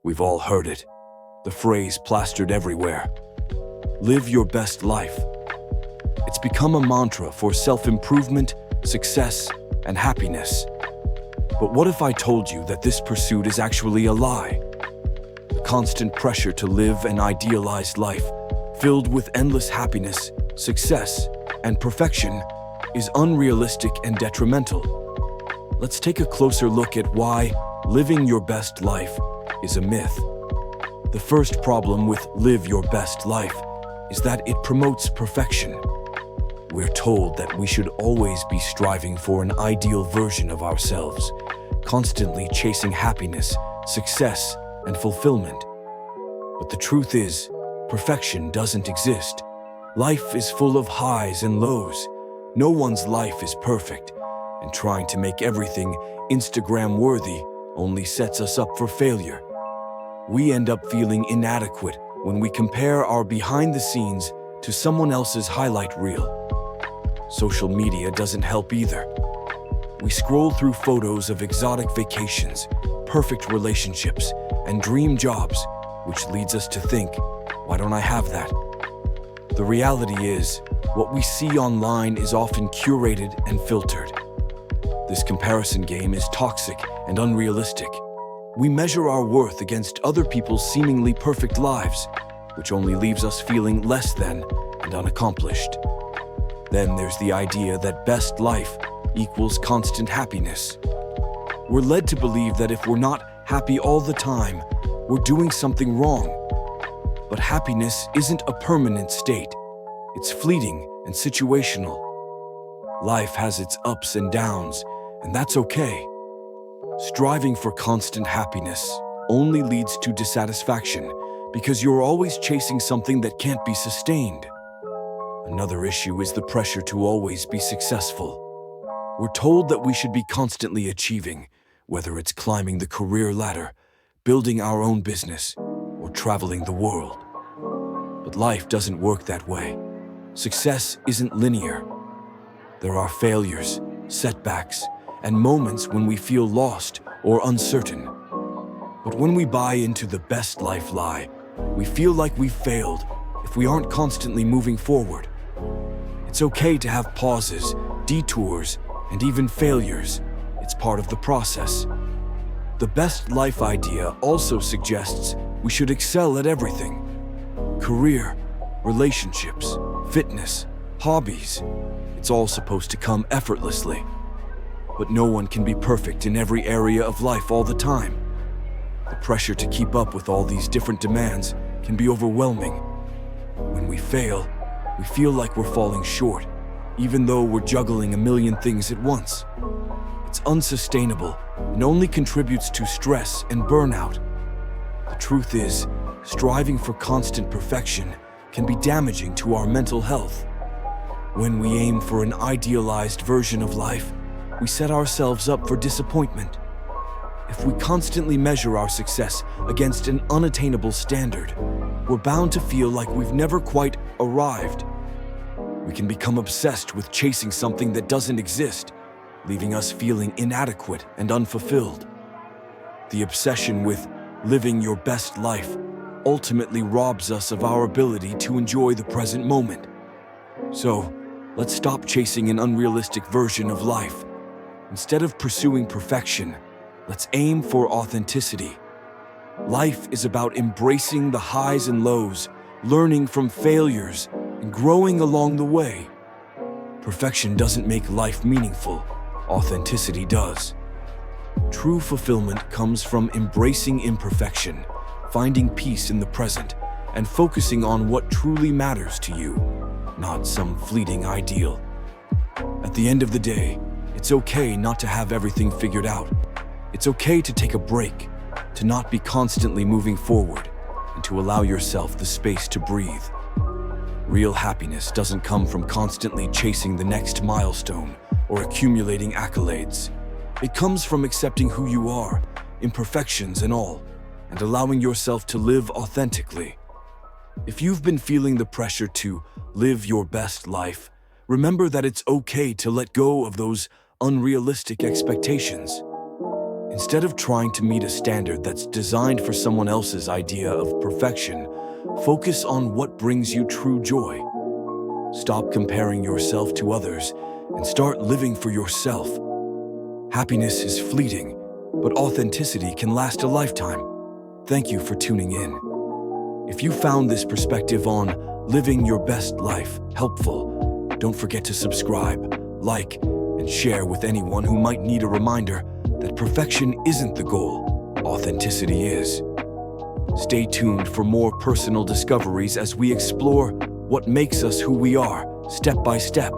We've all heard it, the phrase plastered everywhere. Live your best life. It's become a mantra for self-improvement, success, and happiness. But what if I told you that this pursuit is actually a lie? The constant pressure to live an idealized life, filled with endless happiness, success, and perfection, is unrealistic and detrimental. Let's take a closer look at why living your best life is a myth. The first problem with live your best life is that it promotes perfection. We're told that we should always be striving for an ideal version of ourselves, constantly chasing happiness, success, and fulfillment. But the truth is, perfection doesn't exist. Life is full of highs and lows. No one's life is perfect, and trying to make everything Instagram-worthy only sets us up for failure. We end up feeling inadequate when we compare our behind the scenes to someone else's highlight reel. Social media doesn't help either. We scroll through photos of exotic vacations, perfect relationships, and dream jobs, which leads us to think, why don't I have that? The reality is, what we see online is often curated and filtered. This comparison game is toxic and unrealistic. We measure our worth against other people's seemingly perfect lives, which only leaves us feeling less than and unaccomplished. Then there's the idea that best life equals constant happiness. We're led to believe that if we're not happy all the time, we're doing something wrong. But happiness isn't a permanent state. It's fleeting and situational. Life has its ups and downs, and that's okay. Striving for constant happiness only leads to dissatisfaction because you're always chasing something that can't be sustained. Another issue is the pressure to always be successful. We're told that we should be constantly achieving, whether it's climbing the career ladder, building our own business, or traveling the world. But life doesn't work that way. Success isn't linear. There are failures, setbacks, and moments when we feel lost or uncertain. But when we buy into the best life lie, we feel like we've failed if we aren't constantly moving forward. It's okay to have pauses, detours, and even failures. It's part of the process. The best life idea also suggests we should excel at everything. Career, relationships, fitness, hobbies. It's all supposed to come effortlessly. But no one can be perfect in every area of life all the time. The pressure to keep up with all these different demands can be overwhelming. When we fail, we feel like we're falling short, even though we're juggling a million things at once. It's unsustainable and only contributes to stress and burnout. The truth is, striving for constant perfection can be damaging to our mental health. When we aim for an idealized version of life, we set ourselves up for disappointment. If we constantly measure our success against an unattainable standard, we're bound to feel like we've never quite arrived. We can become obsessed with chasing something that doesn't exist, leaving us feeling inadequate and unfulfilled. The obsession with living your best life ultimately robs us of our ability to enjoy the present moment. So, let's stop chasing an unrealistic version of life. Instead of pursuing perfection, let's aim for authenticity. Life is about embracing the highs and lows, learning from failures, and growing along the way. Perfection doesn't make life meaningful. Authenticity does. True fulfillment comes from embracing imperfection, finding peace in the present, and focusing on what truly matters to you, not some fleeting ideal. At the end of the day, it's okay not to have everything figured out. It's okay to take a break, to not be constantly moving forward, and to allow yourself the space to breathe. Real happiness doesn't come from constantly chasing the next milestone or accumulating accolades. It comes from accepting who you are, imperfections and all, and allowing yourself to live authentically. If you've been feeling the pressure to live your best life, remember that it's okay to let go of those unrealistic expectations. Instead of trying to meet a standard that's designed for someone else's idea of perfection, focus on what brings you true joy. Stop comparing yourself to others and start living for yourself. Happiness is fleeting, but authenticity can last a lifetime. Thank you for tuning in. If you found this perspective on living your best life helpful, don't forget to subscribe, like, and share with anyone who might need a reminder that perfection isn't the goal, authenticity is. Stay tuned for more personal discoveries as we explore what makes us who we are, step by step.